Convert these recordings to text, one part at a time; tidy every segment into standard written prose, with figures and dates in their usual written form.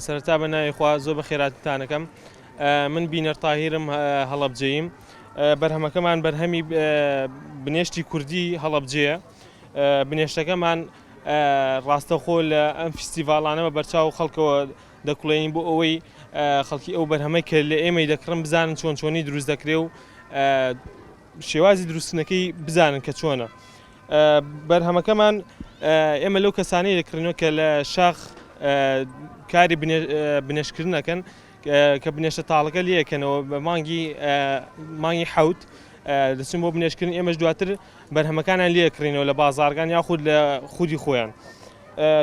سەرەتا بەناوی خوا زۆر بە خێراتتانەکەم. من بینەر تاهیرم هەڵەبجەییم. بەرهەمەکەمان بەرهەمی بنێشتی کوردی هەڵەبجەیە. بنێشتەکەمان ڕاستەخۆ لە ئەم فیستیڤاڵانەوە بەرچاو خەڵکەوە دەکوڵێنین بۆ ئەوەی خەڵکی ئەو بەرهەمەی کە لە ئێمەی دەکڕن بزانن چۆنی دروست دەکرێ و شێوازی دروستنەکەی بزانن کە چۆنە. بەرهەمەکەمان ئێمە لەو کەسانەی دەکردنەوە کە لە شاخ کاری بنێشکردنەکەن کە بنێشتە تاڵەکە لەکەنەوە بە مانگی حەوت دەچن بۆ بنێشکردن. ئێمەش دواتر بەرهەمەکانیان لێکڕینەوە لە بازارگان یاخود لە خودی خۆیان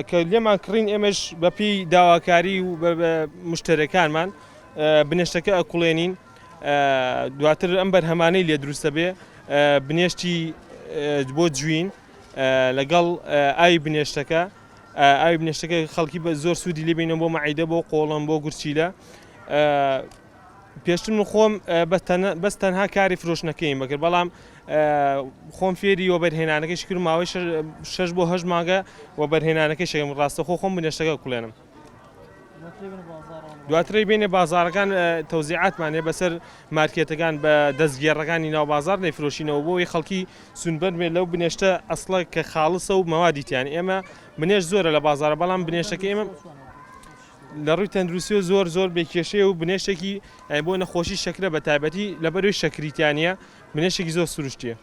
کە لێمان کڕین. ئێمەش بەپی داواکاری و مشتەرەکانمان بنێشتەکە ئەکوڵێنین. دواتر ئەم بەرهەمانەی لێ دروستە بێ بنێشتی بۆ جوین لەگەڵ ئاوی بنێشتەکە. ئاوی بنێشتەکە خەڵکی بە زۆر سوودی لێبینەوە بۆ مەعیدە، بۆ قۆڵم، بۆ گورچیلە. پێشتر من خۆم بەس تەنها کاری فرۆشتنەکەیم بەکرد، بەڵام خۆم فێری وەبەرهێنانەکەیش کرد ماوەی 6 بۆ 8 مانگە وەبەرهێنانەکەی شەکەم. ڕاستەخۆ خۆم بنێشتەکە کوڵێنم. دواترەی بینێ بازارەکان تەوزیعاتمانێ بەسەر مارکێتەکان بە دەستگێڕەکانی ناو بازار دەیفرۆشینەوە بۆی خەڵکی سونبەر بێت لەو بنێشتە ئەسڵە کە خاڵسە و مەوادیتیان. ئێمە بنێشت زۆرە لە بازارە، بەڵام بنێشتەکە ئێمە لە ڕووی تەندروستی زۆر بێکێشەیە و بنێشتێکی بۆ نەخۆشی شەکرە بە تایبەتی لەبەروی شەکریتیانە بنێشتێکی زۆر سروشتیە.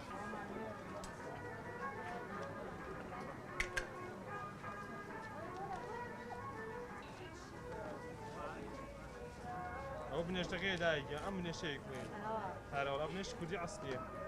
ئەو بنێشتەکەی دایکە ئەم بنێشتەیەک هەرەوە بنێشت کوردی ئەسڵیە.